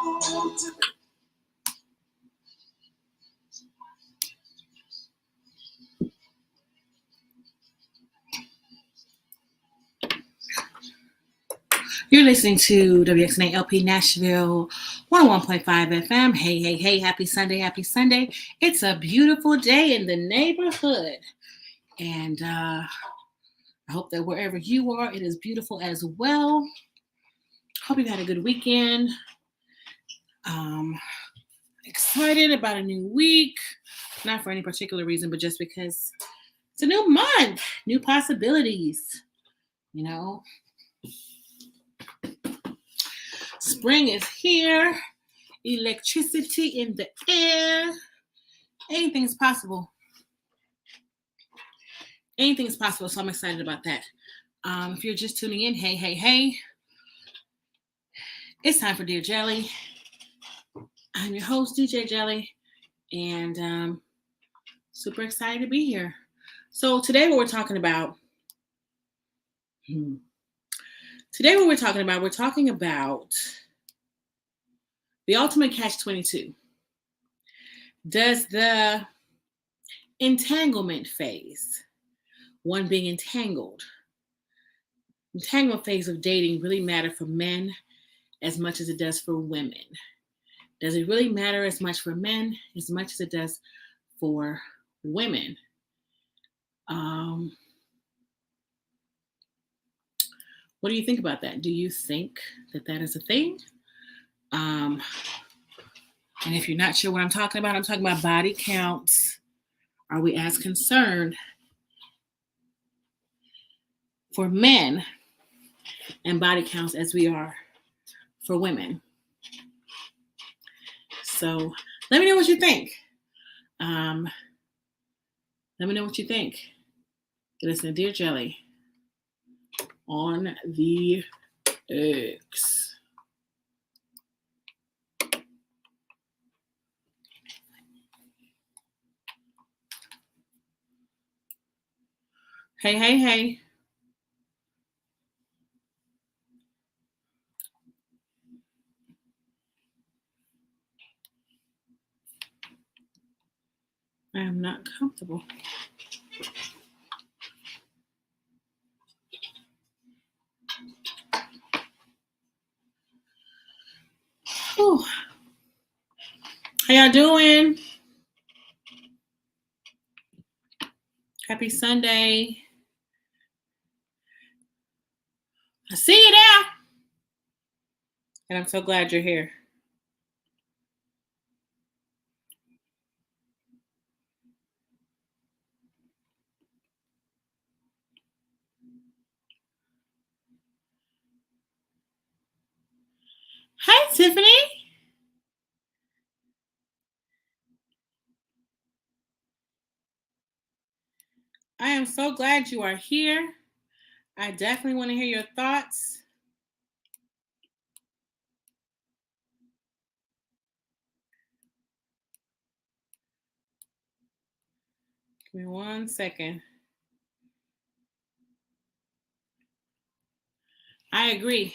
You're listening to WXNA LP Nashville 101.5 FM. Hey, hey, hey, happy Sunday, happy Sunday. It's a beautiful day in the neighborhood. And I hope that wherever you are, it is beautiful as well. Hope you've had a good weekend. Excited about a new week. Not for any particular reason, but just because it's a new month, new possibilities, you know. Spring is here. Electricity in the air. Anything's possible. Anything's possible, so I'm excited about that. If you're just tuning in, hey, hey, hey. It's time for Dear Jelly. I'm your host, DJ Jelly, and super excited to be here. So today we're talking about the ultimate catch-22. Does the entanglement phase, one being entanglement phase of dating, really matter for men as much as it does for women? Does it really matter as much for men as much as it does for women? What do you think about that? Do you think that that is a thing? And if you're not sure what I'm talking about body counts. Are we as concerned for men and body counts as we are for women? So let me know what you think. Listen to Dear Jelly on the X. Hey, hey, hey. I am not comfortable. Whew. How y'all doing? Happy Sunday. I see you there. And I'm so glad you're here. Hi, Tiffany. I am so glad you are here. I definitely want to hear your thoughts. Give me 1 second. I agree.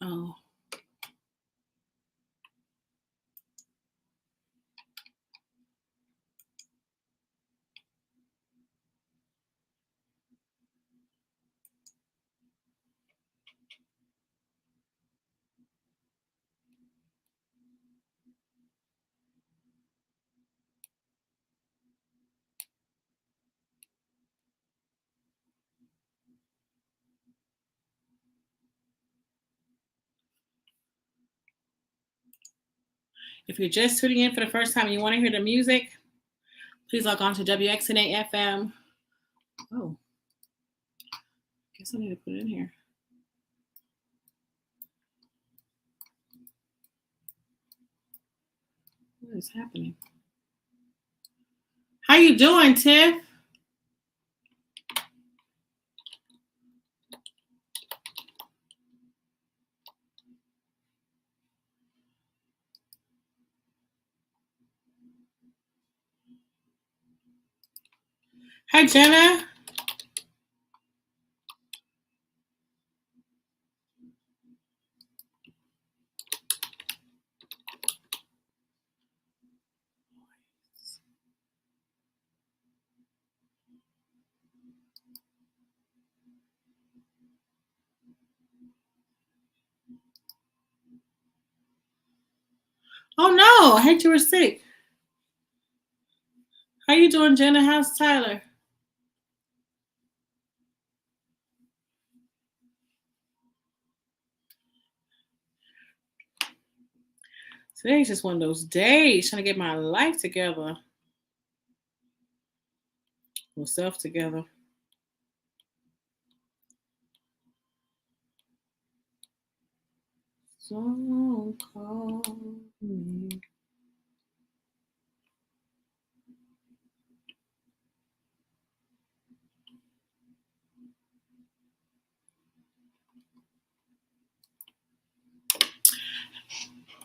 Oh. If you're just tuning in for the first time and you want to hear the music, please log on to WXNA FM. Oh, guess I need to put it in here. What is happening? How you doing, Tiff? Hi, Jenna. I heard you were sick. How you doing, Jenna? How's Tyler? Today's just one of those days trying to get my life together. Myself together. So call me.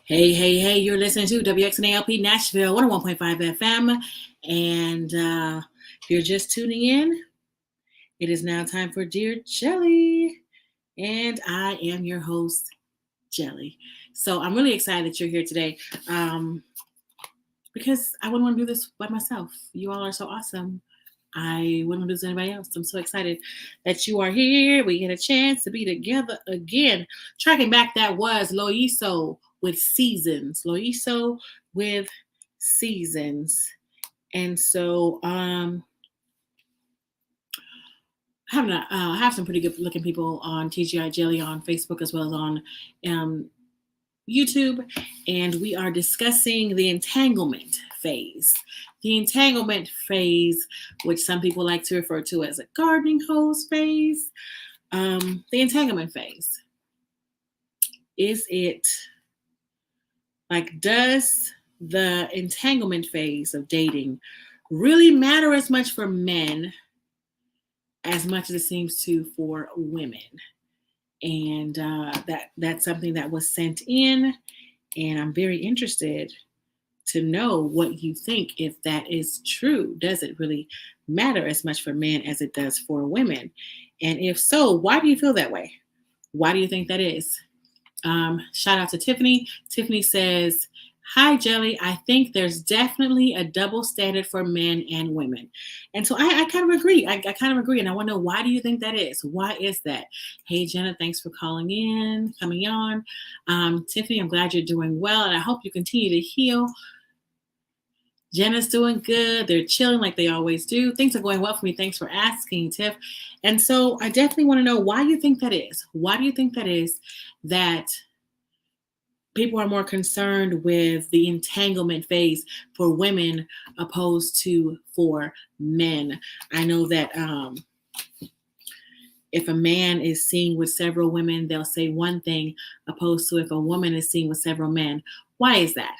Hey, you're listening to WXNALP Nashville 101.5 FM. And if you're just tuning in, it is now time for Dear Jelly. And I am your host, Jelly. So I'm really excited that you're here today because I wouldn't want to do this by myself. You all are so awesome. I wouldn't want to do this with anybody else. I'm so excited that you are here. We get a chance to be together again. Tracking back, that was Loiso with Seasons. Loiso with Seasons. And so I have some pretty good looking people on TGI Jelly on Facebook as well as on YouTube, and we are discussing the entanglement phase. The entanglement phase, which some people like to refer to as a gardening hose phase. The entanglement phase. Is it like, does the entanglement phase of dating really matter as much for men as much as it seems to for women? And that's something that was sent in, and I'm very interested to know what you think. If that is true, does it really matter as much for men as it does for women? And if so, why do you feel that way? Why do you think that is? Shout out to Tiffany. Tiffany says, "Hi, Jelly. I think there's definitely a double standard for men and women." And so I kind of agree. I kind of agree. And I want to know, why do you think that is? Why is that? Hey, Jenna, thanks for coming on. Tiffany, I'm glad you're doing well. And I hope you continue to heal. Jenna's doing good. They're chilling like they always do. Things are going well for me. Thanks for asking, Tiff. And so I definitely want to know why you think that is. Why do you think that is that people are more concerned with the entanglement phase for women opposed to for men? I know that if a man is seen with several women, they'll say one thing, opposed to if a woman is seen with several men. Why is that?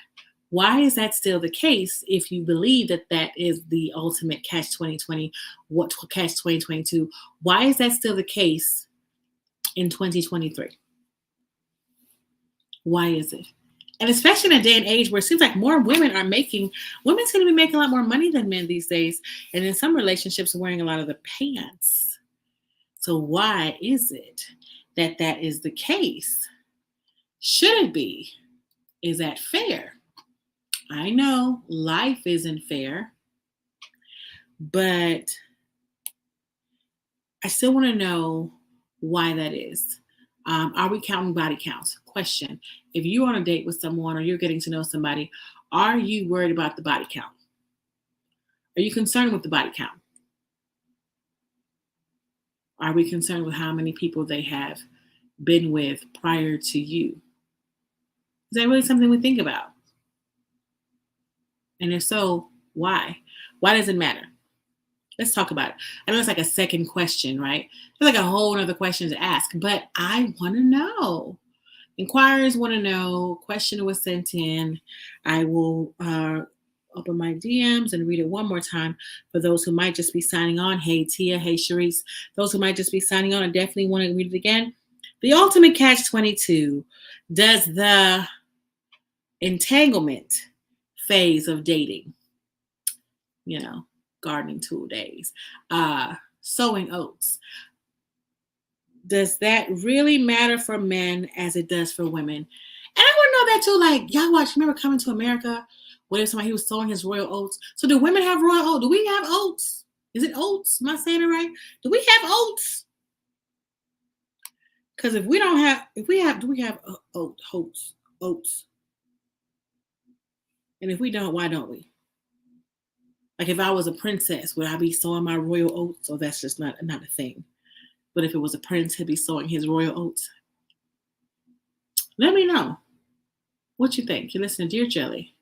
Why is that still the case if you believe that that is the ultimate catch 2020, what catch 2022? Why is that still the case in 2023? Why is it? And especially in a day and age where it seems like more women seem to be making a lot more money than men these days. And in some relationships, wearing a lot of the pants. So why is it that that is the case? Should it be? Is that fair? I know life isn't fair, but I still want to know why that is. Are we counting body counts? Question. If you're on a date with someone or you're getting to know somebody, are you worried about the body count? Are you concerned with the body count? Are we concerned with how many people they have been with prior to you? Is that really something we think about? And if so, why? Why does it matter? Let's talk about it. I know it's like a second question, right? It's like a whole other question to ask, but I want to know. Inquirers want to know. Question was sent in. I will open my DMs and read it one more time for those who might just be signing on. Hey, Tia. Hey, Sharice. Those who might just be signing on, I definitely want to read it again. The ultimate catch 22. Does the entanglement phase of dating, gardening tool days, sowing oats, does that really matter for men as it does for women? And I want to know that too. Like, y'all remember Coming to America? What if somebody was sowing his royal oats? So do women have royal oats? Do we have oats? Is it oats? Am I saying it right? Do we have oats? Because if we don't have, do we have oats? Oats. And if we don't, why don't we? Like if I was a princess, would I be sowing my royal oats? Or that's just not a thing. But if it was a prince, he'd be sowing his royal oats. Let me know what you think. You're listening to Dear Jelly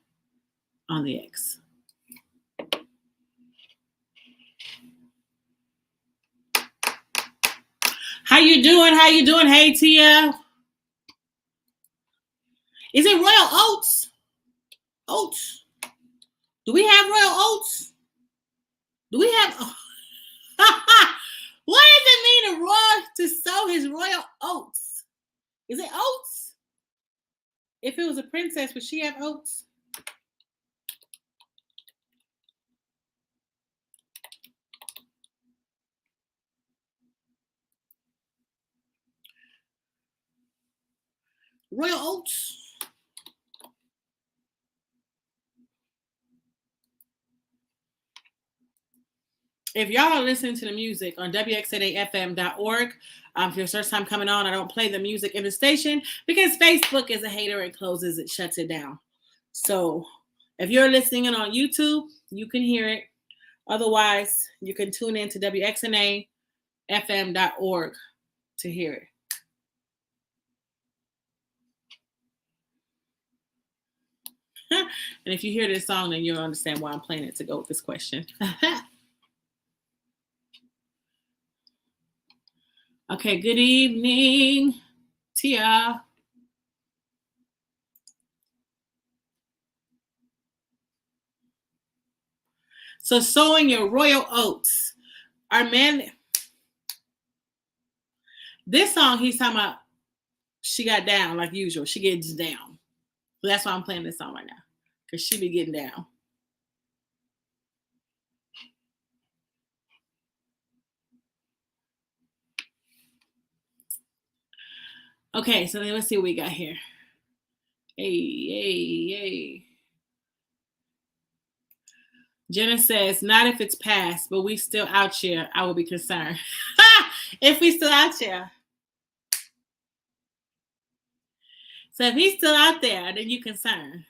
on the X. How you doing? How you doing? Hey, Tia. Is it royal oats? Oats. Do we have royal oats? Do we have... What does it mean to sow his royal oats? Is it oats? If it was a princess, would she have oats? Royal oats. If y'all are listening to the music on WXNAFM.org, if your first time coming on, I don't play the music in the station because Facebook is a hater and closes it, shuts it down. So if you're listening in on YouTube, you can hear it. Otherwise, you can tune in to WXNAFM.org to hear it. And if you hear this song, then you'll understand why I'm playing it to go with this question. Okay, good evening, Tia. So sowing your royal oats. Our man, this song he's talking about, she got down like usual. She gets down. So that's why I'm playing this song right now. Because she be getting down. Okay, so then let's see what we got here. Hey. Jenna says, not if it's past, but we still out here. I will be concerned. If we still out here. So if he's still out there, then you're concerned.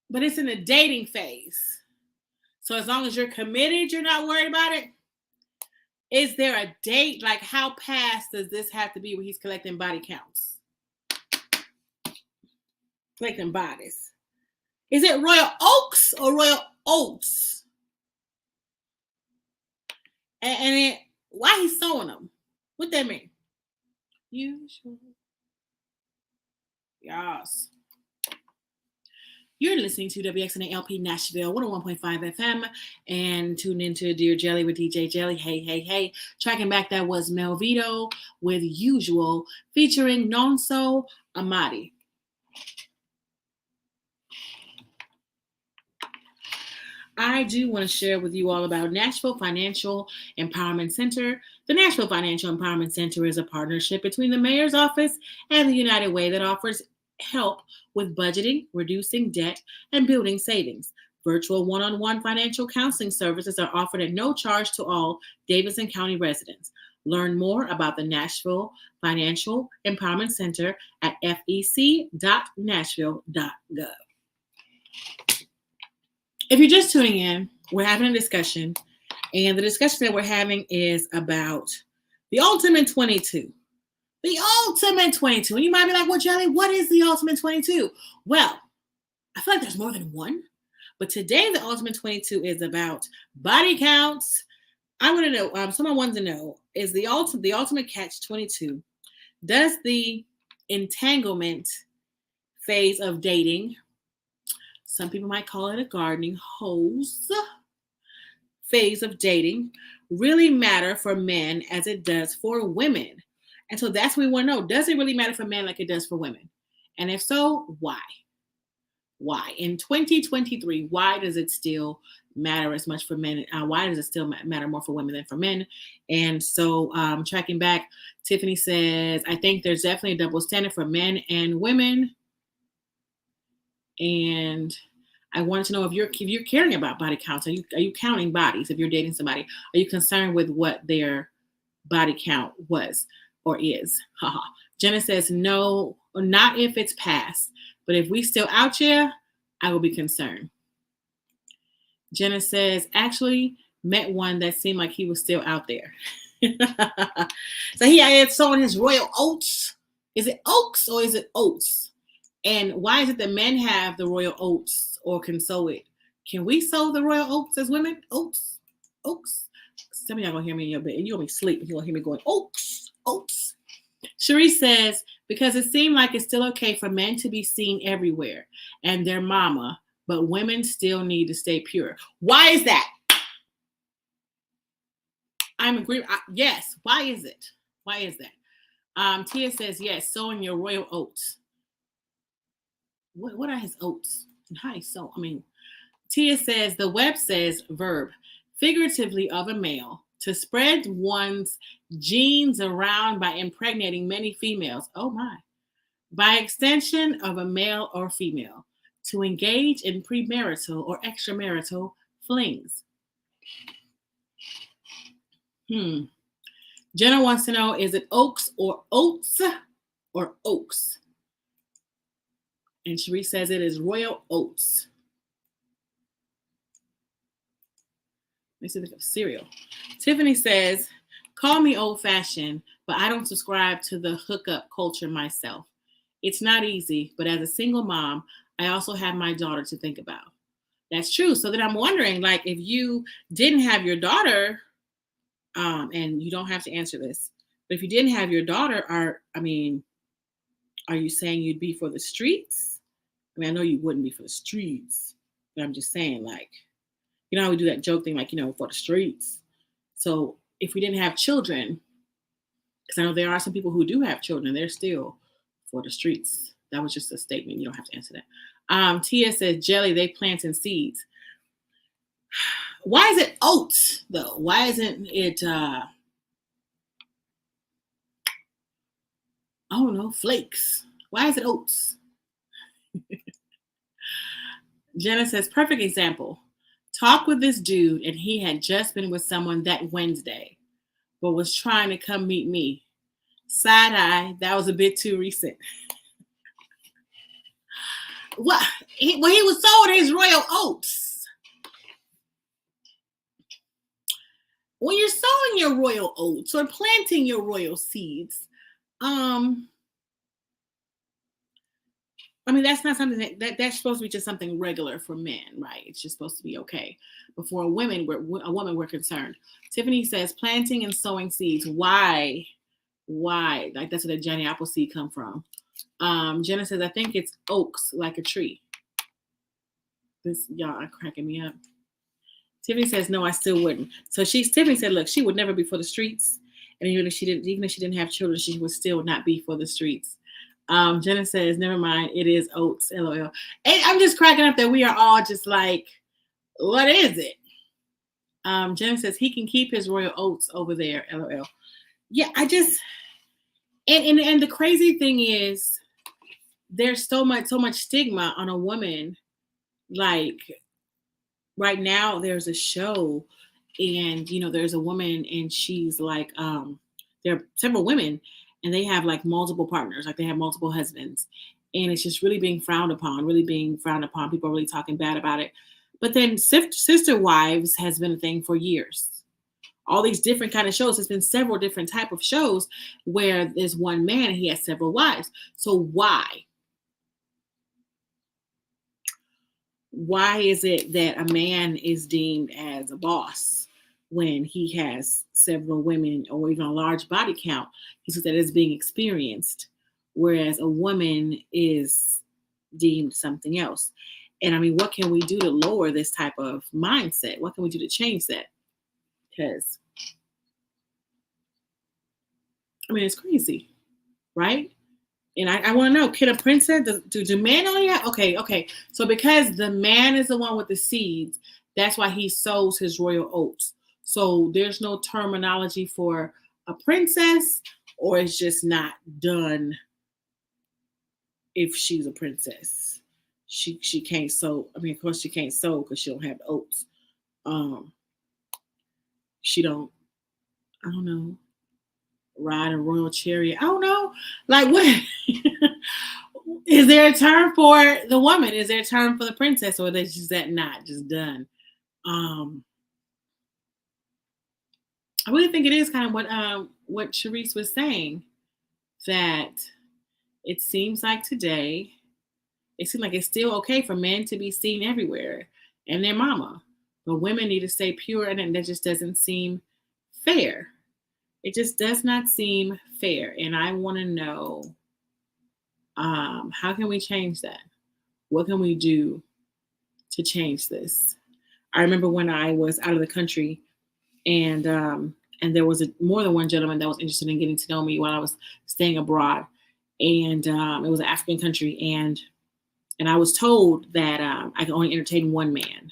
But it's in the dating phase. So as long as you're committed, you're not worried about it. Is there a date? Like how past does this have to be when he's collecting body counts? Collecting bodies. Is it royal oaks or royal oats? And why he's sewing them? What that mean? Usual. Yes. You're listening to WXNA LP Nashville 101.5 FM and tune into Dear Jelly with DJ Jelly. Hey. Tracking back, that was Melvito with Usual featuring Nonso Amadi. I do want to share with you all about Nashville Financial Empowerment Center. The Nashville Financial Empowerment Center is a partnership between the Mayor's Office and the United Way that offers help with budgeting, reducing debt, and building savings. Virtual one-on-one financial counseling services are offered at no charge to all Davidson County residents. Learn more about the Nashville Financial Empowerment Center at fec.nashville.gov. If you're just tuning in, we're having a discussion, and the discussion that we're having is about the Ultimate 22. The Ultimate 22. And you might be like, well, Jelly, what is the Ultimate 22? Well, I feel like there's more than one. But today, the Ultimate 22 is about body counts. I want to know, someone wants to know, is the Ultimate Catch 22, does the entanglement phase of dating, some people might call it a gardening hose phase of dating, really matter for men as it does for women? And so that's what we want to know. Does it really matter for men like it does for women? And if so, why? Why? In 2023, why does it still matter as much for men? Why does it still matter more for women than for men? And so tracking back, Tiffany says, I think there's definitely a double standard for men and women. And I wanted to know if you're caring about body counts. Are you counting bodies? If you're dating somebody, are you concerned with what their body count was or is? Haha. Jenna says no. or not if it's past. But if we still out here, I will be concerned. Jenna says, actually met one that seemed like he was still out there. So he had sowing his royal oats. Is it oaks or is it oats? And why is it that men have the royal oats or can sow it? Can we sow the royal oats as women? Oats, oats. Some of y'all gonna hear me in your bed, and you're gonna be asleep. You're gonna hear me going, oats, oats. Cherie says, because it seemed like it's still okay for men to be seen everywhere and their mama, but women still need to stay pure. Why is that? I'm agreeing. Yes. Why is it? Why is that? Tia says, yes, sowing your royal oats. What are his oats? And how he sow? I mean, Tia says, the web says, verb, figuratively of a male, to spread one's genes around by impregnating many females. Oh my. By extension of a male or female, to engage in premarital or extramarital flings. Jenna wants to know, is it oaks or oats or oaks? And Cherie says it is royal oats. Makes me think of cereal. Tiffany says, call me old-fashioned, but I don't subscribe to the hookup culture myself. It's not easy, but as a single mom, I also have my daughter to think about. That's true. So then I'm wondering, like, if you didn't have your daughter, and you don't have to answer this, but if you didn't have your daughter, are you saying you'd be for the streets? I mean, I know you wouldn't be for the streets, but I'm just saying, like, you know how we do that joke thing, like, for the streets. So if we didn't have children, because I know there are some people who do have children, they're still for the streets. That was just a statement. You don't have to answer that. Tia says, jelly, they planting seeds. Why is it oats, though? Why isn't it, I don't know, flakes? Why is it oats? Jenna says, perfect example. Talk with this dude, and he had just been with someone that Wednesday, but was trying to come meet me. Side eye, that was a bit too recent. What? He was sowing his royal oats. When you're sowing your royal oats or planting your royal seeds, I mean, that's not something that's supposed to be just something regular for men, right? It's just supposed to be okay. But for a woman, we're concerned. Tiffany says, planting and sowing seeds. Why? Like, that's where the Johnny Appleseed come from. Jenna says, I think it's oaks, like a tree. This, y'all are cracking me up. Tiffany says, no, I still wouldn't. So Tiffany said, look, she would never be for the streets. And even if she didn't have children, she would still not be for the streets. Jenna says, never mind, it is oats, LOL. And I'm just cracking up that we are all just like, what is it? Jenna says, he can keep his royal oats over there, LOL. Yeah, I just, and the crazy thing is, there's so much stigma on a woman. Like, right now, there's a show, and there's a woman, and she's like, there are several women, and they have like multiple partners, like they have multiple husbands, and it's just really being frowned upon. People are really talking bad about it. But then Sister Wives has been a thing for years. All these different kind of shows. There's been several different type of shows where there's one man and he has several wives. So why? Why is it that a man is deemed as a boss when he has several women or even a large body count? He says that it's being experienced, whereas a woman is deemed something else. And I mean, what can we do to lower this type of mindset? What can we do to change that? Because, I mean, it's crazy, right? And I want to know, can a princess, do men only have, okay. So because the man is the one with the seeds, that's why he sows his royal oats. So there's no terminology for a princess, or it's just not done if she's a princess. She can't sow. I mean, of course she can't sow because she don't have oats. She don't, I don't know, ride a royal chariot. I don't know. Like, what? Is there a term for the woman? Is there a term for the princess, or is just that not just done? Um, I really think it is kind of what Sharice was saying, that it seems like today, it seems like it's still okay for men to be seen everywhere and their mama, but women need to stay pure, and that just doesn't seem fair. It just does not seem fair, and I want to know, how can we change that? What can we do to change this? I remember when I was out of the country, and there was more than one gentleman that was interested in getting to know me while I was staying abroad, and it was an African country, and I was told that I could only entertain one man.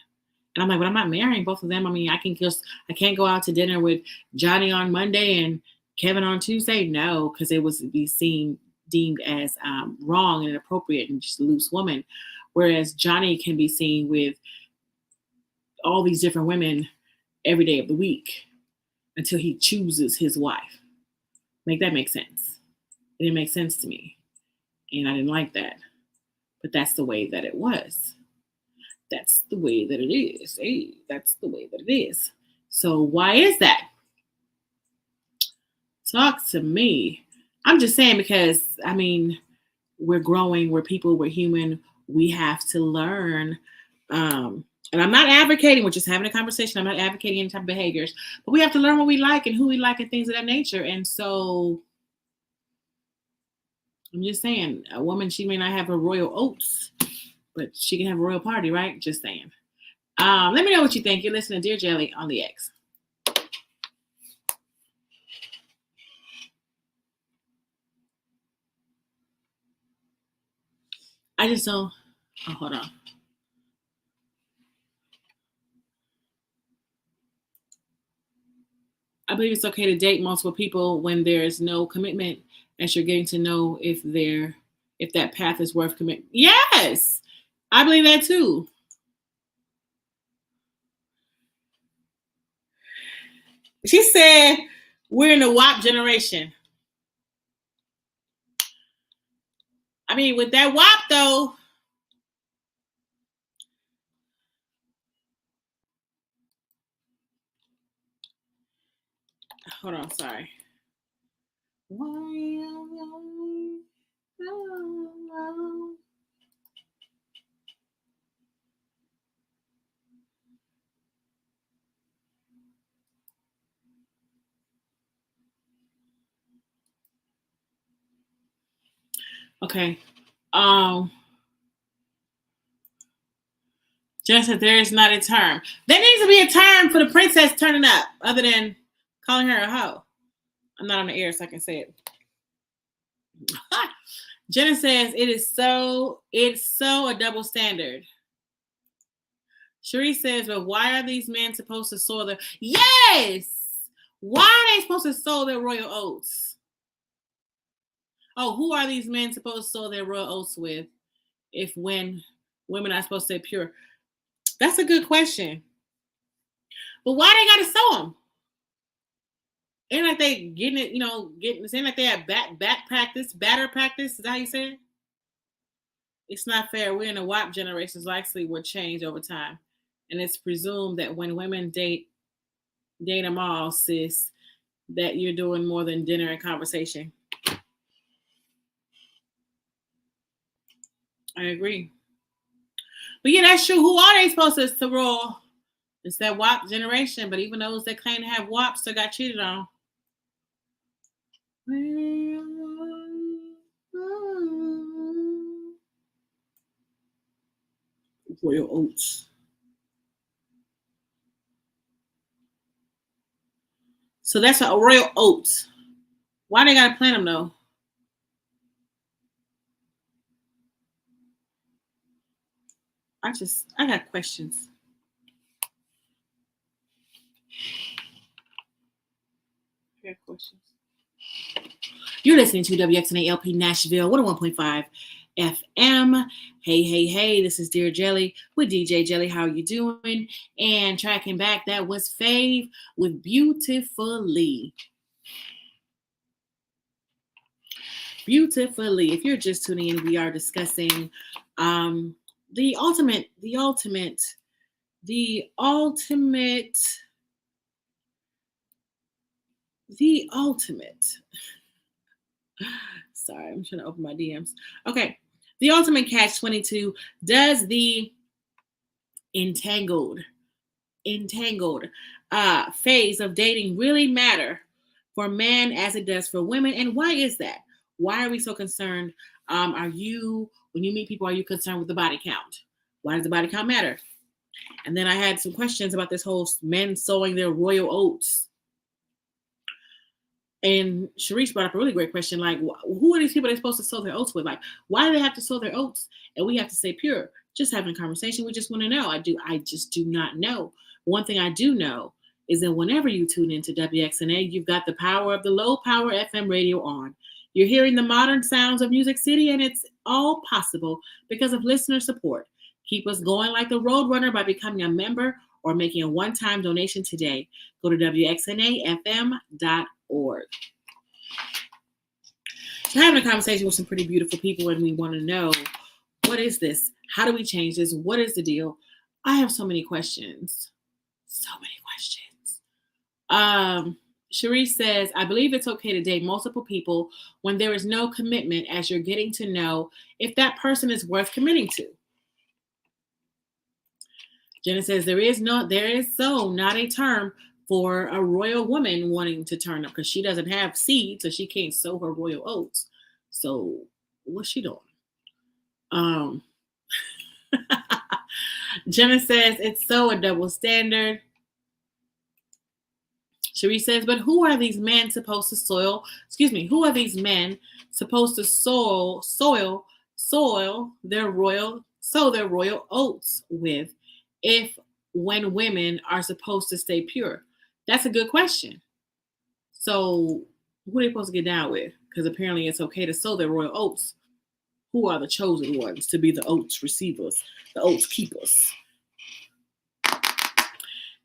And I'm like, but I'm not marrying both of them. I mean, I can't go out to dinner with Johnny on Monday and Kevin on Tuesday. No, because it was be seen deemed as wrong and inappropriate and just a loose woman. Whereas Johnny can be seen with all these different women every day of the week until he chooses his wife. Make that make sense? It didn't make sense to me, and I didn't like that. But that's the way that it was. That's the way that it is. Hey, that's the way that it is. So why is that? Talk to me. I'm just saying, because I mean, we're growing, we're people, we're human. We have to learn. And I'm not advocating, we're just having a conversation. I'm not advocating any type of behaviors, but we have to learn what we like and who we like and things of that nature. And so I'm just saying, a woman, she may not have her royal oats, but she can have a royal party, right? Just saying. Let me know what you think. You're listening to Dear Jelly on the X. I just don't. Oh, hold on. I believe it's okay to date multiple people when there's no commitment, as you're getting to know if that path is worth commitment. Yes, I believe that too. She said we're in the WAP generation. I mean, with that WAP though, hold on, sorry. Okay. Just that there is not a term. There needs to be a term for the princess turning up, other than calling her a hoe. I'm not on the air, so I can say it. Jenna says it's so a double standard. Cherie says, but why are these men supposed to sow their yes? Why are they supposed to sow their royal oats? Oh, who are these men supposed to sow their royal oats with if when women are supposed to stay pure? That's a good question. But why they gotta sow them? Ain't like they getting it, it ain't like they have batter practice. Is that how you say it? It's not fair. We're in a WAP generation, so likely will change over time. And it's presumed that when women date them all, sis, that you're doing more than dinner and conversation. I agree. But yeah, that's true. Who are they supposed to roll? It's that WAP generation, but even those that claim to have WAP still got cheated on. Royal oats. So that's a royal oats. Why they gotta plant them though? I got questions. I got questions. You're listening to WXNA LP Nashville 101.5 FM. Hey, this is Dear Jelly with DJ Jelly. How are you doing? And tracking back, that was Fave with Beautifully. beautifully. If you're just tuning in, we are discussing the ultimate, the ultimate, the ultimate, the ultimate. Sorry, I'm trying to open my DMs. Okay. The ultimate catch 22. Does the entangled phase of dating really matter for men as it does for women? And why is that? Why are we so concerned? When you meet people, are you concerned with the body count? Why does the body count matter? And then I had some questions about this whole men sowing their royal oats. And Sharice brought up a really great question. Like, who are these people they're supposed to sow their oats with? Like, why do they have to sow their oats? And we have to stay pure. Just having a conversation. We just want to know. I just do not know. One thing I do know is that whenever you tune into WXNA, you've got the power of the low power FM radio on. You're hearing the modern sounds of Music City, and it's all possible because of listener support. Keep us going like the Roadrunner by becoming a member or making a one-time donation today. Go to WXNAFM.org. So having a conversation with some pretty beautiful people, and we want to know, what is this? How do we change this? What is the deal? I have so many questions. So many questions. Sharice says, I believe it's okay to date multiple people when there is no commitment, as you're getting to know if that person is worth committing to. Jenna says, there is not a term for a royal woman wanting to turn up, because she doesn't have seeds, so she can't sow her royal oats. So what's she doing? Jenna says, it's so a double standard. Cherie says, but who are these men supposed to soil? Who are these men supposed to soil their royal oats with, if when women are supposed to stay pure? That's a good question. So who are they supposed to get down with? Because apparently it's okay to sow their royal oats. Who are the chosen ones to be the oats receivers, the oats keepers?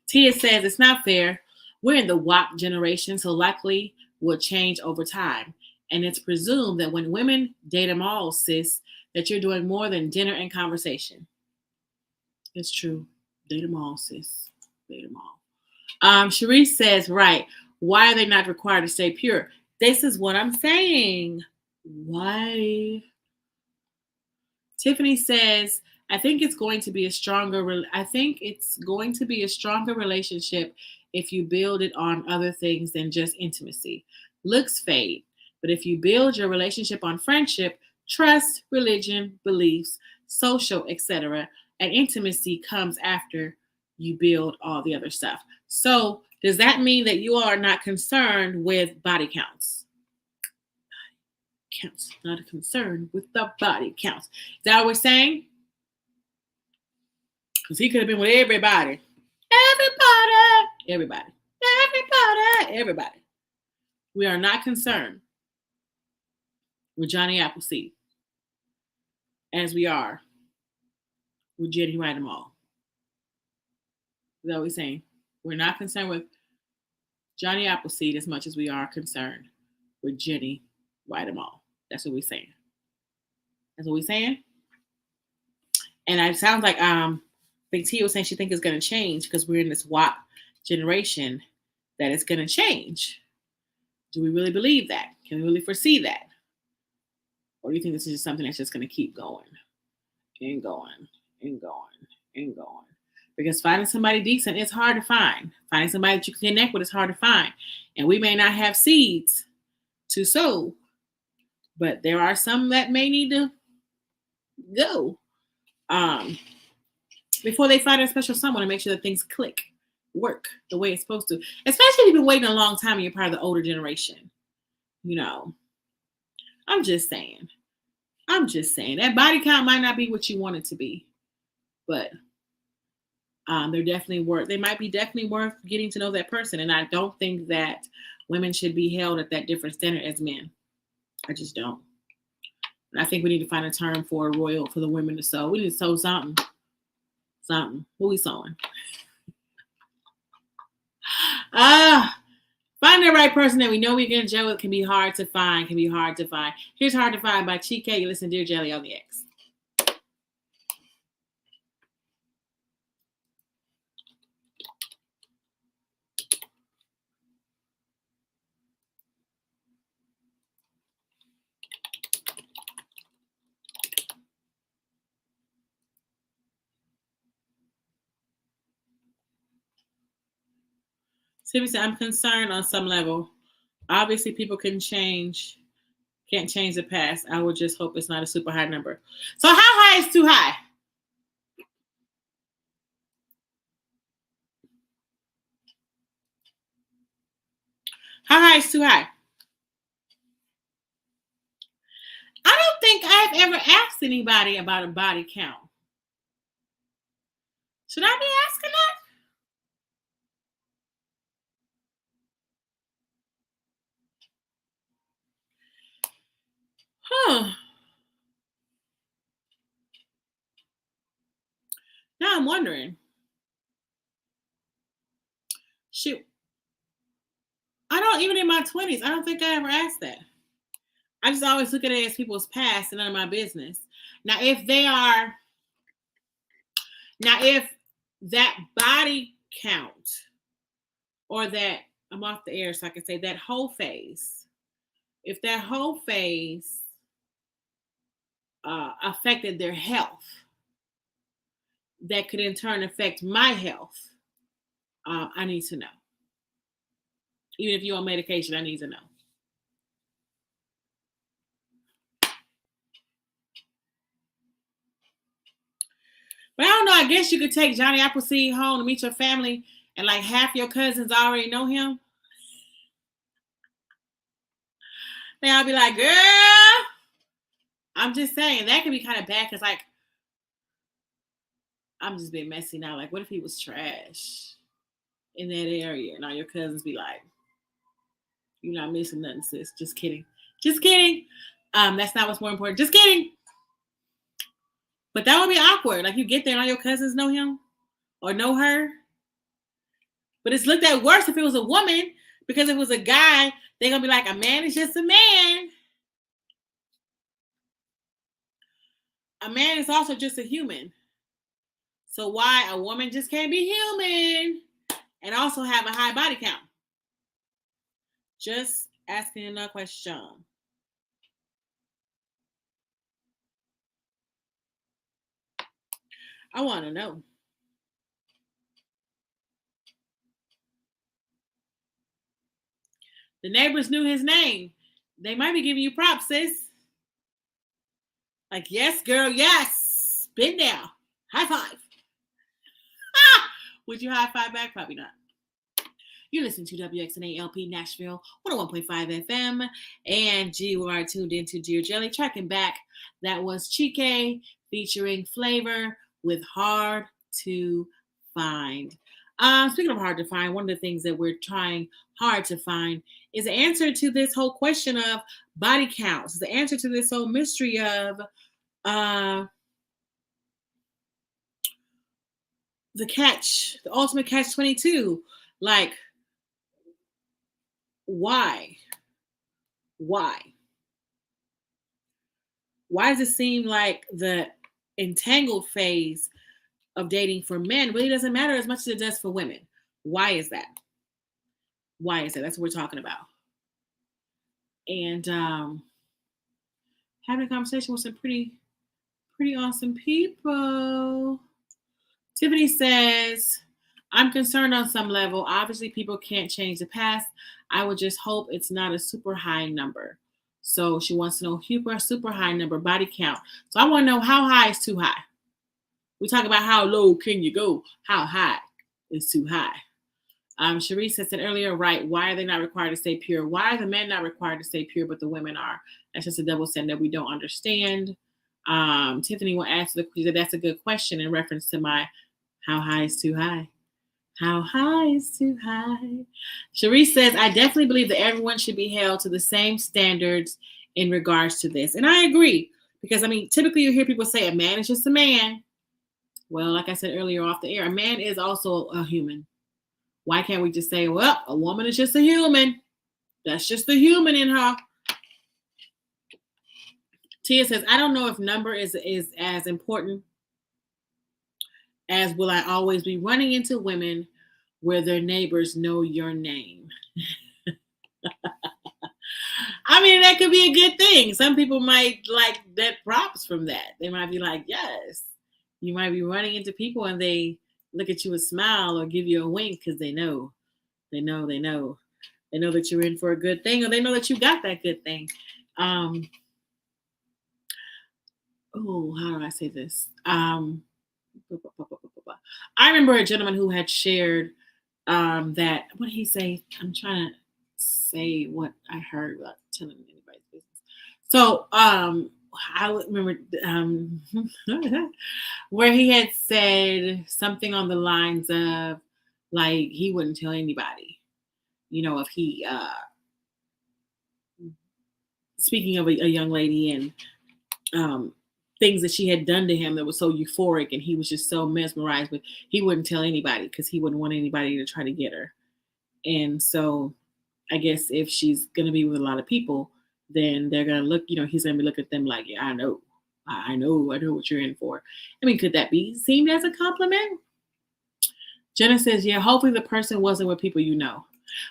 Tia says, it's not fair. We're in the WAP generation, so likely will change over time. And it's presumed that when women date them all, sis, that you're doing more than dinner and conversation. It's true. Date them all, sis. Date them all. Sharice says, right. Why are they not required to stay pure? This is what I'm saying. Why? Tiffany says, I think it's going to be a stronger relationship if you build it on other things than just intimacy. Looks fade, but if you build your relationship on friendship, trust, religion, beliefs, social, etc., and intimacy comes after you build all the other stuff. So does that mean that you are not concerned with body counts? Counts, not a concern with the body counts. Is that what we're saying? Because he could have been with everybody. Everybody. We are not concerned with Johnny Appleseed as we are with Jenny Whitemall. Is that what we're saying? We're not concerned with Johnny Appleseed as much as we are concerned with Jenny Whitemall. That's what we're saying. That's what we're saying. And it sounds like I think Tia was saying she thinks it's going to change because we're in this WAP generation, that it's going to change. Do we really believe that? Can we really foresee that? Or do you think this is just something that's just going to keep going and going and going and going? Because finding somebody decent is hard to find. Finding somebody that you can connect with is hard to find. And we may not have seeds to sow, but there are some that may need to go before they find a special someone, to make sure that things click, work the way it's supposed to. Especially if you've been waiting a long time and you're part of the older generation. You know, I'm just saying. That body count might not be what you want it to be, but they might be definitely worth getting to know that person. And I don't think that women should be held at that different standard as men. I just don't. And I think we need to find a term for the women to sow. We need to sow something. What we sowing? Find Finding the right person that we know we can gel with can be hard to find. Here's Hard to Find by Chike. You listen to Dear Jelly on the X. Tiffany said, I'm concerned on some level. Obviously, people can't change the past. I would just hope it's not a super high number. So how high is too high? How high is too high? I don't think I've ever asked anybody about a body count. Should I be asking that? Huh. Now I'm wondering. Shoot. I don't, even in my 20s, I don't think I ever asked that. I just always look at it as people's past and none of my business. Now, if that body count or that, I'm off the air so I can say that whole phase, if that whole phase affected their health, that could in turn affect my health, I need to know. Even if you're on medication, I need to know. But I don't know. I guess you could take Johnny Appleseed home to meet your family, and like half your cousins already know him. Then I'll be like, girl, I'm just saying that could be kind of bad because, like, I'm just being messy now. Like, what if he was trash in that area? And all your cousins be like, you're not missing nothing, sis. Just kidding. Just kidding. That's not what's more important. Just kidding. But that would be awkward. Like, you get there and all your cousins know him or know her. But it's looked at worse if it was a woman, because if it was a guy, they're going to be like, a man is just a man. A man is also just a human. So why a woman just can't be human and also have a high body count? Just asking another question. I want to know. The neighbors knew his name. They might be giving you props, sis. Like, yes, girl, yes. Been there. High five. Ah! Would you high five back? Probably not. You listen to WXNA LP Nashville 101.5 FM, and you are tuned into Dear Jelly. Tracking back, that was Chike featuring Flavor with Hard to Find. Speaking of hard to find, one of the things that we're trying hard to find is the answer to this whole question of body counts, the answer to this whole mystery of the ultimate catch 22. Like, why? Why does it seem like the entangled phase of dating for men really doesn't matter as much as it does for women? Why is that? That's what we're talking about. And having a conversation with some pretty awesome people. Tiffany says, I'm concerned on some level. Obviously, people can't change the past. I would just hope it's not a super high number. So she wants to know super high number body count. So I want to know, how high is too high? We talk about how low can you go? How high is too high? Sharice said earlier, right? Why are they not required to stay pure? Why are the men not required to stay pure, but the women are? That's just a double standard that we don't understand. Tiffany will answer that's a good question in reference to my how high is too high? How high is too high? Sharice says, I definitely believe that everyone should be held to the same standards in regards to this. And I agree, because, I mean, typically you hear people say a man is just a man. Well, like I said earlier off the air, a man is also a human. Why can't we just say, well, a woman is just a human? That's just the human in her. Tia says, I don't know if number is as important as will I always be running into women where their neighbors know your name. I mean, that could be a good thing. Some people might like that props from that. They might be like, yes. You might be running into people and they look at you and smile or give you a wink because they know. They know. They know that you're in for a good thing, or they know that you got that good thing. How do I say this? I remember a gentleman who had shared that. What did he say? I'm trying to say what I heard without telling anybody's business. So I remember where he had said something on the lines of like he wouldn't tell anybody, if he speaking of a young lady and things that she had done to him that was so euphoric and he was just so mesmerized with, he wouldn't tell anybody because he wouldn't want anybody to try to get her. And so I guess if she's going to be with a lot of people, then they're going to look, he's going to be looking at them like, yeah, I know what you're in for. I mean, could that be seen as a compliment? Jenna says, yeah, hopefully the person wasn't with people you know,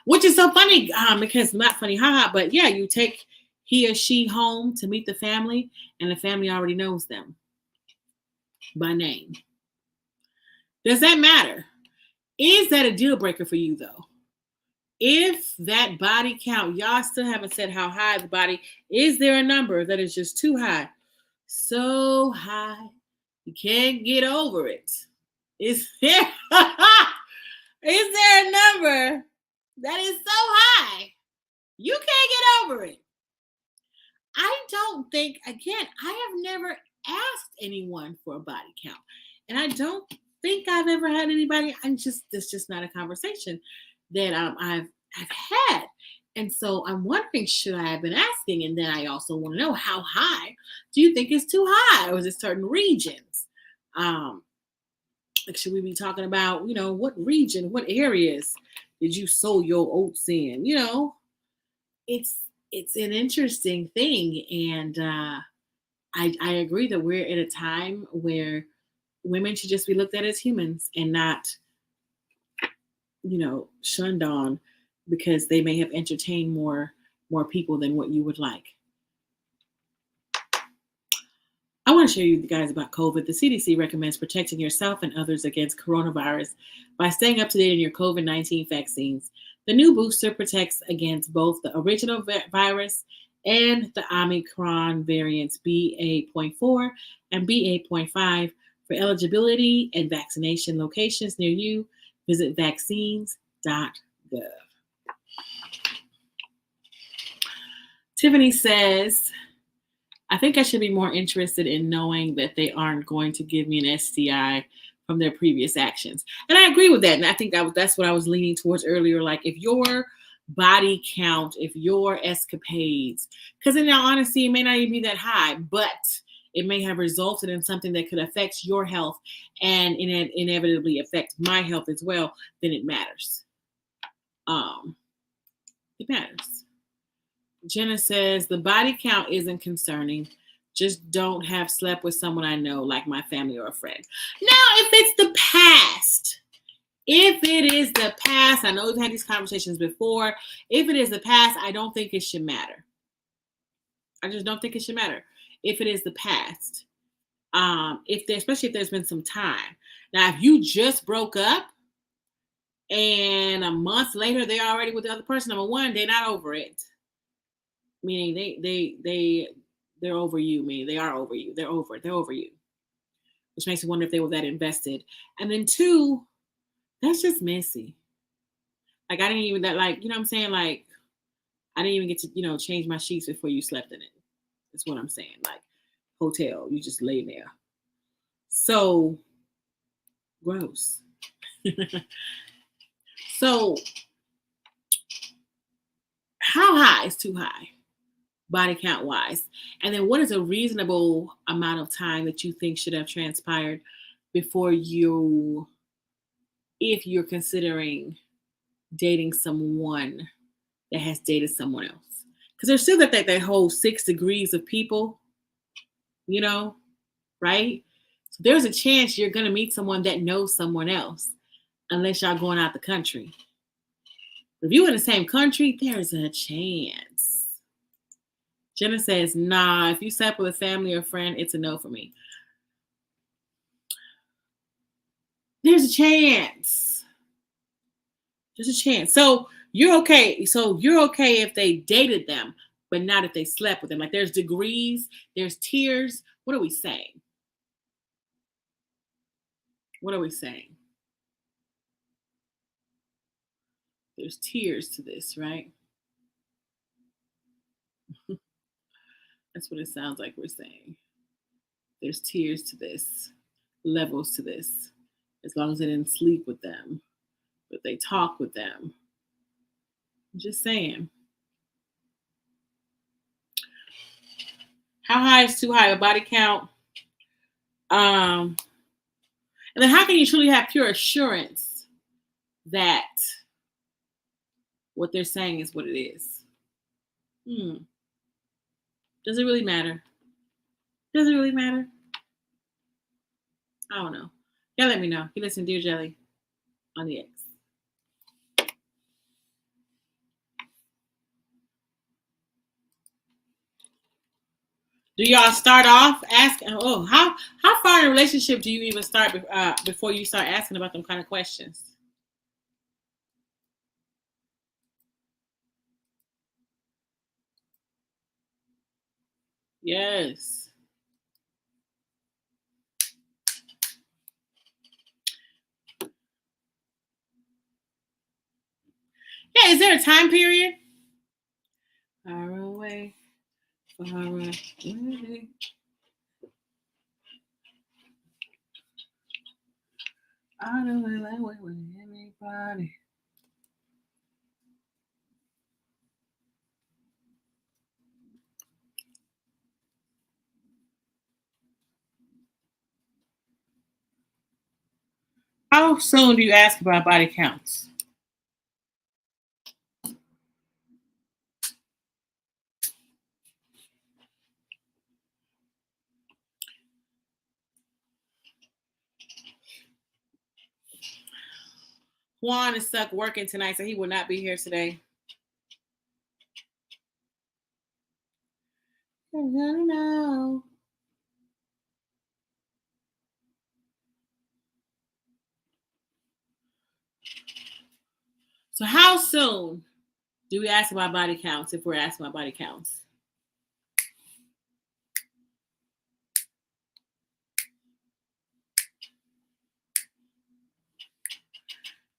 which is so funny because not funny, haha, but yeah, you take he or she home to meet the family and the family already knows them by name. Does that matter? Is that a deal breaker for you though? If that body count, y'all still haven't said how high the body, is there a number that is just too high? So high, you can't get over it. Is there a number that is so high, you can't get over it? I don't think, again, I have never asked anyone for a body count. And I don't think I've ever had anybody, that's just not a conversation that I've had. And so I'm wondering, should I have been asking? And then I also want to know, how high do you think is too high? Or is it certain regions? Like, should we be talking about, what region, what areas did you sow your oats in? It's an interesting thing. And I agree that we're at a time where women should just be looked at as humans and not, shunned on because they may have entertained more people than what you would like. I want to share you guys about COVID. The CDC recommends protecting yourself and others against coronavirus by staying up to date on your COVID-19 vaccines. The new booster protects against both the original virus and the Omicron variants BA.4 and BA.5. For eligibility and vaccination locations near you, visit vaccines.gov. Tiffany says, I think I should be more interested in knowing that they aren't going to give me an STI from their previous actions. And I agree with that. And I think that's what I was leaning towards earlier. Like, if your body count, if your escapades, because in all honesty, it may not even be that high, but it may have resulted in something that could affect your health and inevitably affect my health as well, then it matters. It matters. Jenna says, the body count isn't concerning. Just don't have slept with someone I know, like my family or a friend. Now, if it's the past, I know we've had these conversations before. If it is the past, I don't think it should matter. I just don't think it should matter. If it is the past, especially if there's been some time. Now, if you just broke up and a month later they're already with the other person, number one, they're not over it. Meaning they're over you. Meaning they are over you. They're over you. Which makes me wonder if they were that invested. And then two, that's just messy. Like, I didn't even you know what I'm saying? Like, I didn't even get to, change my sheets before you slept in it. That's what I'm saying. Like, hotel, you just lay there. So gross. So how high is too high, body count wise? And then what is a reasonable amount of time that you think should have transpired before if you're considering dating someone that has dated someone else. Because there's still that whole 6 degrees of people, you know, right? So there's a chance you're gonna meet someone that knows someone else, unless y'all going out the country. If you in the same country, there's a chance. Jenna says, nah, if you slept with a family or friend, it's a no for me. There's a chance. There's a chance. So you're okay. So you're okay if they dated them, but not if they slept with them. Like there's degrees, there's tiers. What are we saying? What are we saying? There's tiers to this, right? That's what it sounds like we're saying. There's tiers to this, levels to this. As long as they didn't sleep with them, but they talk with them. I'm just saying. How high is too high? A body count? And then how can you truly have pure assurance that what they're saying is what it is? Does it really matter? Does it really matter? I don't know. Y'all let me know. You listen to Dear Jelly on the X. Do y'all start off asking? Oh, how far in a relationship do you even start before you start asking about them kind of questions? Yes. Yeah. Is there a time period? Far away, far away. I don't know that way with anybody. How soon do you ask about body counts? Juan is stuck working tonight, so he will not be here today. No. So how soon do we ask about body counts if we're asking about body counts?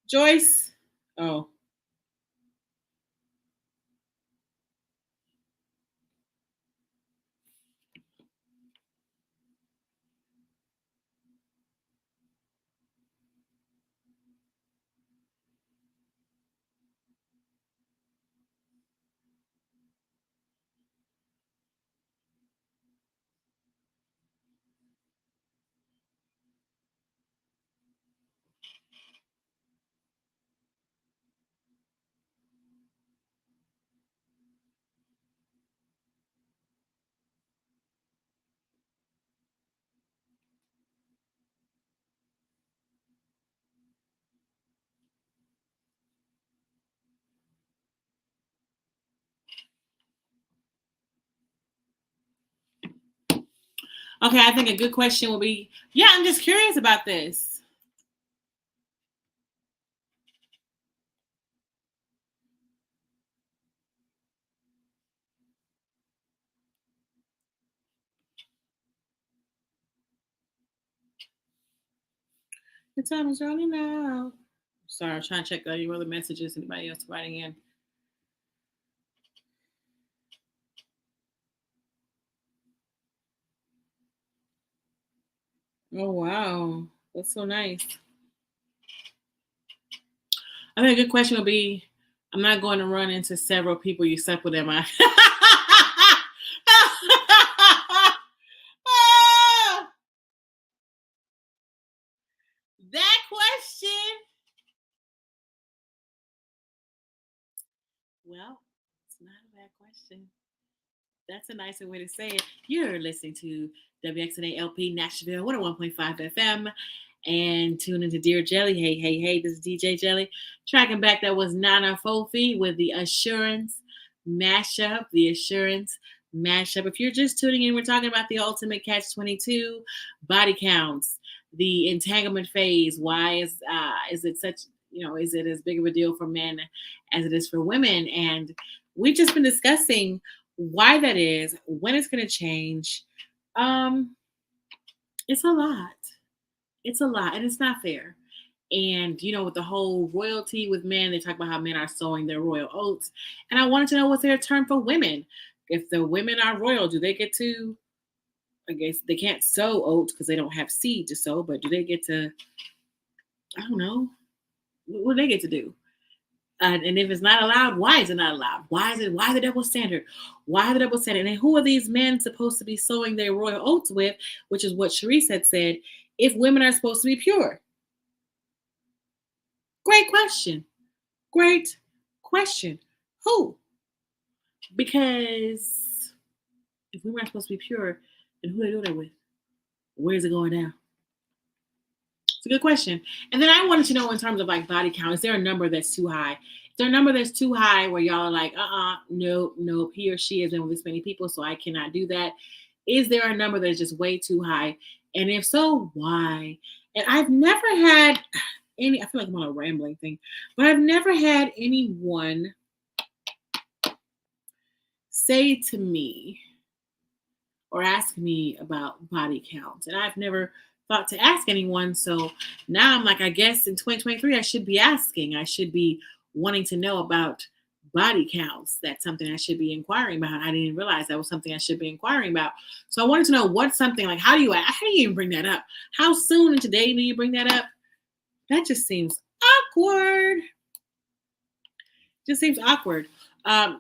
Joyce? Oh. Okay, I think a good question will be, yeah, I'm just curious about this. The time is running out. Sorry, I'm trying to check your other messages. Anybody else writing in? Oh, wow. That's so nice. I think a good question would be, I'm not going to run into several people you slept with, am I? That question. Well, it's not a bad question. That's a nicer way to say it. You're listening to WXNA LP Nashville 101.5 FM and tune into Dear Jelly. Hey, hey, hey, this is DJ Jelly. Tracking back, that was Nana Fofi with the Assurance mashup. The Assurance mashup. If you're just tuning in, we're talking about the Ultimate Catch 22, body counts, the entanglement phase. Why is it such, is it as big of a deal for men as it is for women? And we've just been discussing why that is, when it's going to change. Um, it's a lot. It's a lot, and it's not fair. And with the whole royalty with men, they talk about how men are sowing their royal oats. And I wanted to know what's their term for women. If the women are royal, do they get to? I guess they can't sow oats because they don't have seed to sow. But do they get to? I don't know. What do they get to do? And if it's not allowed, why is it not allowed? Why is it? Why the double standard? Why the double standard? And who are these men supposed to be sowing their royal oats with? Which is what Sharice had said. If women are supposed to be pure. Great question. Great question. Who? Because if women are supposed to be pure, then who are they doing that with? Where is it going now? It's a good question. And then I wanted to know in terms of like body count, is there a number that's too high? Is there a number that's too high where y'all are like, nope, he or she has been with this many people, so I cannot do that? Is there a number that's just way too high? And if so, why? And I've never had I feel like I'm on a rambling thing, but I've never had anyone say to me or ask me about body counts. And I've never thought to ask anyone. So now I'm like, I guess in 2023, I should be asking. I should be wanting to know about body counts. That's something I should be inquiring about. I didn't realize that was something I should be inquiring about. So I wanted to know what's something like, how do you even bring that up? How soon in today do you bring that up? That just seems awkward. Just seems awkward.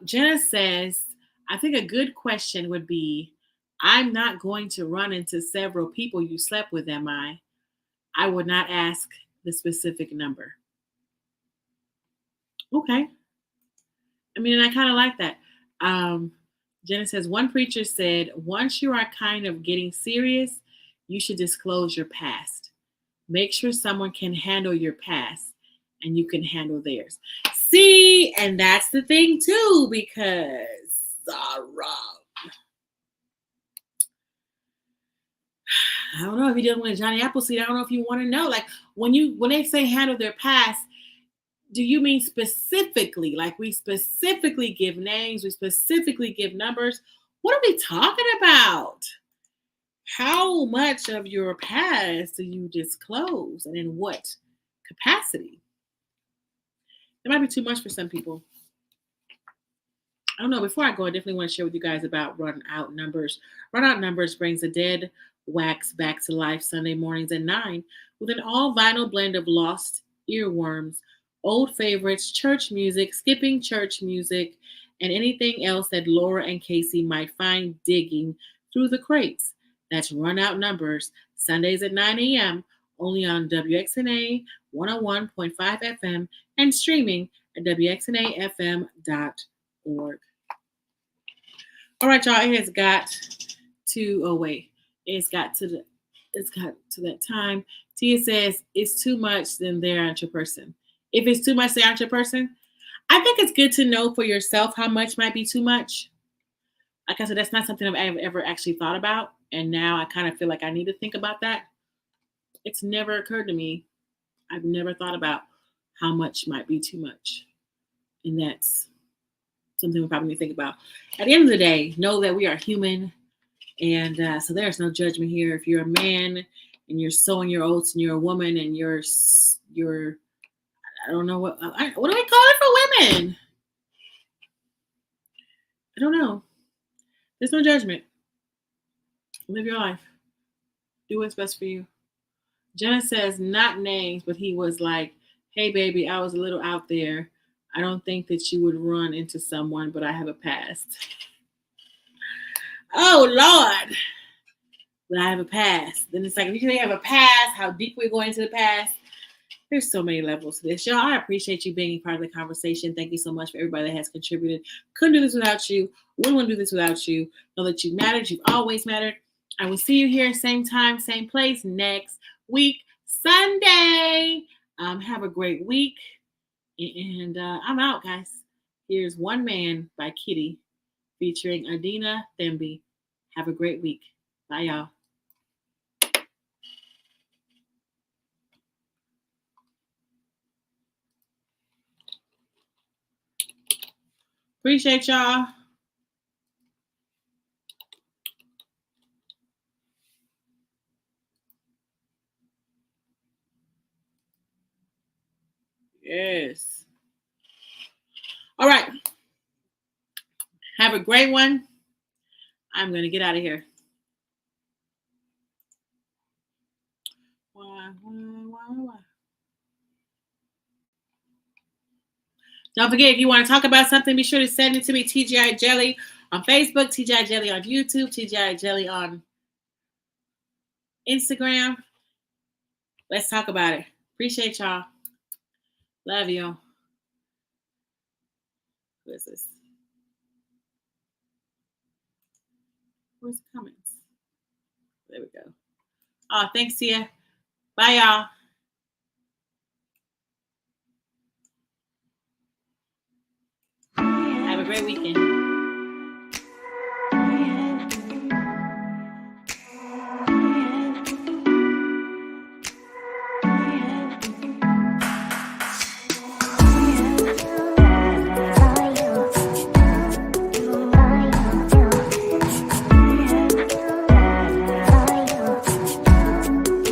Jenna says, I think a good question would be, I'm not going to run into several people you slept with, am I? I would not ask the specific number. Okay. I mean, I kind of like that. Jenna says, one preacher said, once you are kind of getting serious, you should disclose your past. Make sure someone can handle your past and you can handle theirs. See, and that's the thing too, because I don't know if you're dealing with Johnny Appleseed. I don't know if you want to know. Like when they say handle their past, do you mean specifically? Like we specifically give names, we specifically give numbers. What are we talking about? How much of your past do you disclose and in what capacity? It might be too much for some people. I don't know. Before I go, I definitely want to share with you guys about Run Out Numbers. Run Out Numbers brings the dead wax back to life Sunday mornings at 9 with an all vinyl blend of lost earworms, old favorites, church music, skipping church music, and anything else that Laura and Casey might find digging through the crates. That's Run Out Numbers, Sundays at 9 a.m., only on WXNA 101.5 FM and streaming at WXNAFM.org. All right, y'all, it's got to that time. Tia says, it's too much, then they aren't your person. If it's too much, they aren't your person. I think it's good to know for yourself how much might be too much. Like I said, that's not something I've ever actually thought about. And now I kind of feel like I need to think about that. It's never occurred to me. I've never thought about how much might be too much. And that's something we probably need to think about. At the end of the day, know that we are human. And so there's no judgment here. If you're a man and you're sowing your oats and you're a woman and you're I don't know what do we call it for women? I don't know. There's no judgment. Live your life. Do what's best for you. Jenna says, not names, but he was like, hey, baby, I was a little out there. I don't think that you would run into someone, but I have a past. Oh, Lord. But I have a past. Then it's like, if you have a past, how deep we're going into the past. There's so many levels to this. Y'all, I appreciate you being part of the conversation. Thank you so much for everybody that has contributed. Couldn't do this without you. Wouldn't want to do this without you. Know that you mattered. You've always mattered. I will see you here, same time, same place, next week, Sunday. Have a great week. And I'm out, guys. Here's One Man by Kitty featuring Adina Thembi. Have a great week. Bye, y'all. Appreciate y'all. Yes. All right. Have a great one. I'm going to get out of here. Don't forget, if you want to talk about something, be sure to send it to me, TGI Jelly on Facebook, TGI Jelly on YouTube, TGI Jelly on Instagram. Let's talk about it. Appreciate y'all. Love you. Who is this? Where's the comments? There we go. Oh, thanks, Tia. Bye, y'all. Have a great weekend.